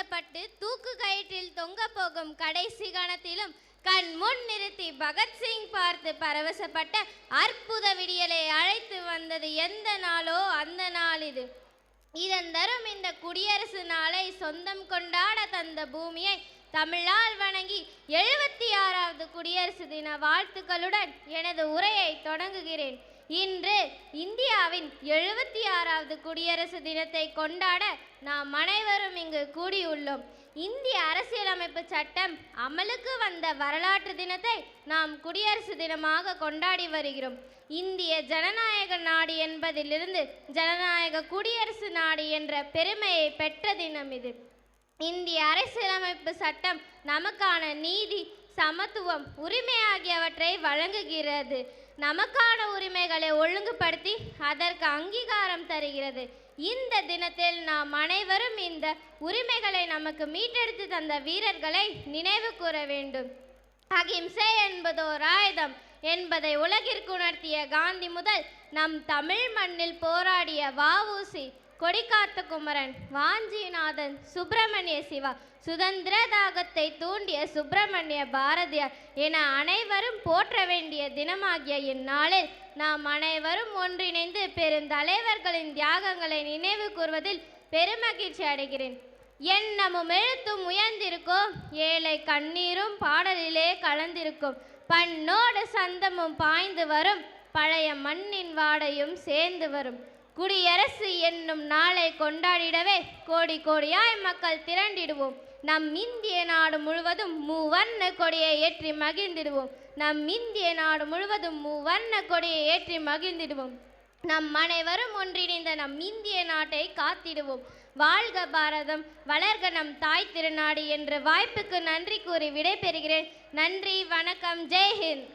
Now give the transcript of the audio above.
ஏற்றப்பட்டு தூக்கு கயிற்றில் தொங்க போகும் கடைசி கணத்திலும் கண் முன் நிறுத்தி பகத்சிங் பார்த்து பரவசப்பட்ட அற்புத விடியலை அழைத்து வந்தது எந்த நாளோ அந்த நாள் இது. இதன் தரும் இந்த குடியரசு நாளை சொந்தம் கொண்டாட தந்த பூமியை தமிழால் வணங்கி 76வது குடியரசு தின வாழ்த்துக்களுடன் எனது உரையை தொடங்குகிறேன். இன்று இந்தியாவின் 76வது குடியரசு தினத்தை கொண்டாட நாம் அனைவரும் இங்கு கூடியுள்ளோம். இந்திய அரசியலமைப்பு சட்டம் அமலுக்கு வந்த வரலாற்று தினத்தை நாம் குடியரசு தினமாக கொண்டாடி வருகிறோம். இந்திய ஜனநாயக நாடு என்பதிலிருந்து ஜனநாயக குடியரசு நாடு என்ற பெருமையை பெற்ற தினம் இது. இந்திய அரசியலமைப்பு சட்டம் நமக்கான நீதி, சமத்துவம், உரிமை ஆகியவற்றை வழங்குகிறது. நமக்கான உரிமைகளை ஒழுங்குபடுத்தி அதற்கு அங்கீகாரம் தருகிறது. இந்த தினத்தில் நாம் அனைவரும் இந்த உரிமைகளை நமக்கு மீட்டெடுத்து தந்த வீரர்களை நினைவு கூற வேண்டும். அகிம்சை என்பதோர் ஆயுதம் என்பதை உலகிற்கு உணர்த்திய காந்தி முதல் நம் தமிழ் மண்ணில் போராடிய வ.உ.சி., கொடிக்காத்த குமரன், வாஞ்சிநாதன், சுப்பிரமணிய சிவா, சுதந்திர தாகத்தை தூண்டிய சுப்பிரமணிய பாரதியார் என அனைவரும் போற்ற வேண்டிய தினமாகிய இந்நாளில் நாம் அனைவரும் ஒன்றிணைந்து பெருந்தலைவர்களின் தியாகங்களை நினைவு கூறுவதில் பெருமகிழ்ச்சி அடைகிறேன். எண்ணமும் எழுத்தும் உயர்ந்திருக்கும், ஏழை கண்ணீரும் பாடலிலே கலந்திருக்கும், பண்ணோடு சந்தமும் பாய்ந்து வரும், பழைய மண்ணின் வாடையும் சேர்ந்து வரும். குடியரசு என்னும் நாளை கொண்டாடிடவே கோடி கோடியாய் மக்கள் திரண்டிடுவோம். நம் இந்திய நாடு முழுவதும் மூவர்ண கொடியை ஏற்றி மகிழ்ந்திடுவோம். நம் இந்திய நாடு முழுவதும் மூவர்ண கொடியை ஏற்றி மகிழ்ந்திடுவோம். நம் அனைவரும் ஒன்றிணைந்த நம் இந்திய நாட்டை காத்திடுவோம். வாழ்க பாரதம், வளர்க நம் தாய் திருநாடு என்ற வாய்ப்புக்கு நன்றி கூறி விடைபெறுகிறேன். நன்றி, வணக்கம், ஜெய்ஹிந்த்.